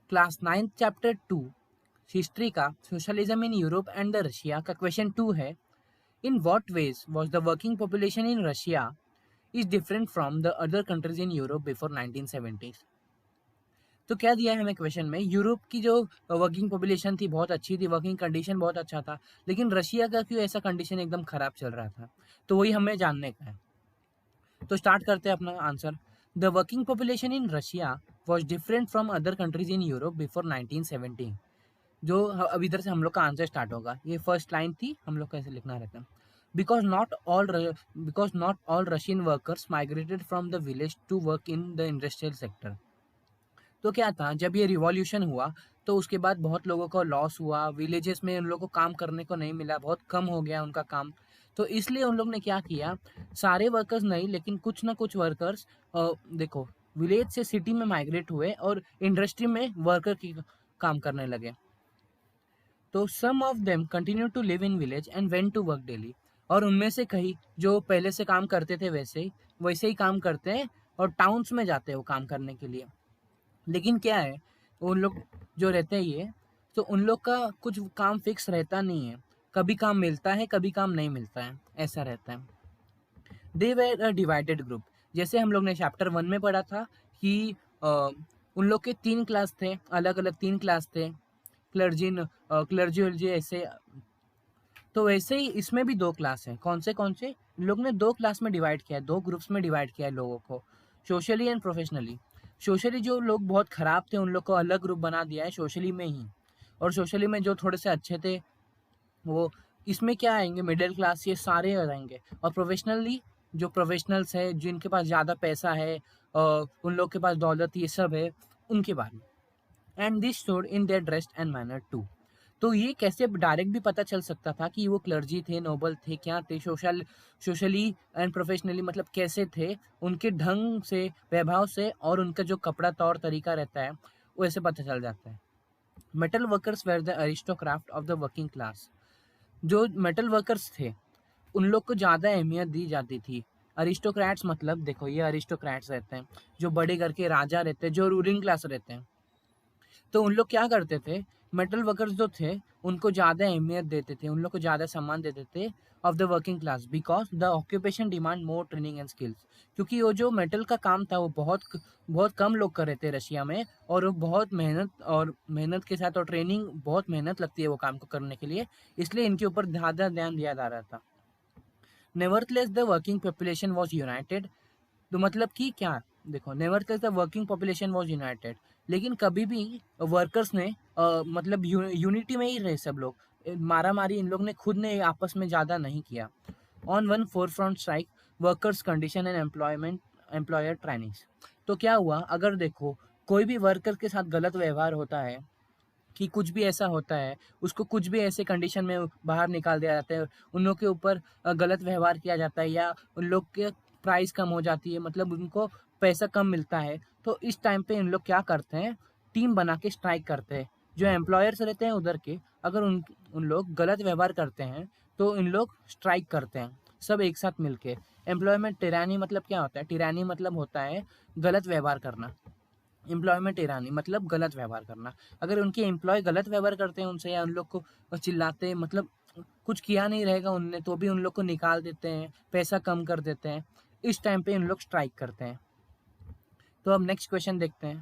Class 9 chapter 2 history का socialism in Europe and the Russia का question 2 है। In what ways was the working population in Russia is different from the other countries in Europe before 1970s। तो क्या दिया है हमें question में, Europe की जो वर्किंग पॉपुलेशन थी बहुत अच्छी थी, वर्किंग कंडीशन बहुत अच्छा था, लेकिन रशिया का क्यों ऐसा कंडीशन एकदम खराब चल रहा था, तो वही हमें जानने का है। तो स्टार्ट करते हैं अपना answer. The working population in Russia was different from other countries in Europe before 1970। जो अब इधर से हम लोग का आंसर स्टार्ट होगा, ये फर्स्ट लाइन थी, हम लोग कैसे लिखना रहता है। Because not all Russian workers migrated from the village to work in the industrial sector. तो क्या था, जब ये रिवॉल्यूशन हुआ तो उसके बाद बहुत लोगों को लॉस हुआ, विलेजेस में उन लोगों को काम करने को नहीं मिला, बहुत कम हो गया उनका काम। तो इसलिए उन लोग ने क्या किया, सारे वर्कर्स नहीं लेकिन कुछ ना कुछ वर्कर्स देखो विलेज से सिटी में माइग्रेट हुए और इंडस्ट्री में वर्कर की काम करने लगे। तो some of them continue to live in village and went to work daily. और उनमें से कई जो पहले से काम करते थे वैसे ही काम करते हैं और टाउन्स में जाते हैं वो काम करने के लिए। लेकिन क्या है, उन लोग जो रहते हैं ये, तो उन लोग का कुछ काम फिक्स रहता नहीं है, कभी काम मिलता है कभी काम नहीं मिलता है, ऐसा रहता है। They were a divided group. जैसे हम लोग ने चैप्टर 1 में पढ़ा था कि उन लोग के 3 क्लास थे, अलग अलग 3 क्लास थे, क्लर्जी वर्जी ऐसे। तो वैसे ही इसमें भी 2 क्लास हैं। कौन से इन लोग ने 2 क्लास में डिवाइड किया है, 2 ग्रुप्स में डिवाइड किया है लोगों को, सोशली एंड प्रोफेशनली। सोशली जो लोग बहुत खराब थे उन लोग को अलग ग्रुप बना दिया है सोशली में ही, और सोशली में जो थोड़े से अच्छे थे वो इसमें क्या आएंगे, मिडिल क्लास, ये सारे आ जाएंगे। और प्रोफेशनली जो प्रोफेशनल्स है, जिनके पास ज़्यादा पैसा है, उन लोग के पास दौलत ये सब है, उनके बारे में। And this showed in their dress and manner too. तो ये कैसे डायरेक्ट भी पता चल सकता था कि वो क्लर्जी थे, नोबल थे, क्या थे, सोशली एंड प्रोफेशनली मतलब कैसे थे, उनके ढंग से, वैभव से, और उनका जो कपड़ा तौर तरीका रहता है वैसे पता चल जाता है। Metal workers were the aristocracy of the working class. जो मेटल वर्कर्स थे उन लोग को ज़्यादा अहमियत दी जाती थी। अरिस्टोक्रेट्स मतलब देखो, ये अरिस्टोक्रेट्स रहते हैं जो बड़े घर के राजा रहते हैं, जो रूलिंग क्लास रहते हैं। तो उन लोग क्या करते थे, मेटल वर्कर्स जो थे उनको ज़्यादा अहमियत देते थे, उन लोग को ज़्यादा सम्मान देते थे of the working class, because the occupation demand more training and skills. क्योंकि वो जो मेटल का काम था वो बहुत कम लोग कर रहे थे रशिया में, और वो बहुत मेहनत के साथ, और ट्रेनिंग बहुत मेहनत लगती है वो काम को करने के लिए, इसलिए इनके ऊपर ज़्यादा ध्यान दिया जा रहा था। Nevertheless the working population was united. तो मतलब कि क्या, देखो nevertheless the working population was united, लेकिन कभी भी वर्कर्स ने मतलब यूनिटी में ही रहे सब लोग, मारा मारी इन लोग ने खुद ने आपस में ज़्यादा नहीं किया। On one four front strike, workers condition and employer trainings. तो क्या हुआ, अगर देखो कोई भी वर्कर के साथ गलत व्यवहार होता है, कि कुछ भी ऐसा होता है, उसको कुछ भी ऐसे कंडीशन में बाहर निकाल दिया जाता है, उन लोग के ऊपर गलत व्यवहार किया जाता है, या उन लोग के प्राइस कम हो जाती है, मतलब उनको पैसा कम मिलता है, तो इस टाइम पे इन लोग क्या करते हैं, टीम बना के स्ट्राइक करते हैं। जो एम्प्लॉयर्स रहते हैं उधर के, अगर उन लोग गलत व्यवहार करते हैं तो इन लोग स्ट्राइक करते हैं सब एक साथ मिलके। एम्प्लॉयमेंट टिरानी मतलब क्या होता है, टिरानी मतलब होता है गलत व्यवहार करना। एम्प्लॉयमेंट ईरानी मतलब गलत व्यवहार करना। अगर उनके एम्प्लॉय गलत व्यवहार करते हैं उनसे, या उन लोग को चिल्लाते हैं, मतलब कुछ किया नहीं रहेगा उनने तो भी उन लोग को निकाल देते हैं, पैसा कम कर देते हैं, इस टाइम पे उन लोग स्ट्राइक करते हैं। तो अब नेक्स्ट क्वेश्चन देखते हैं।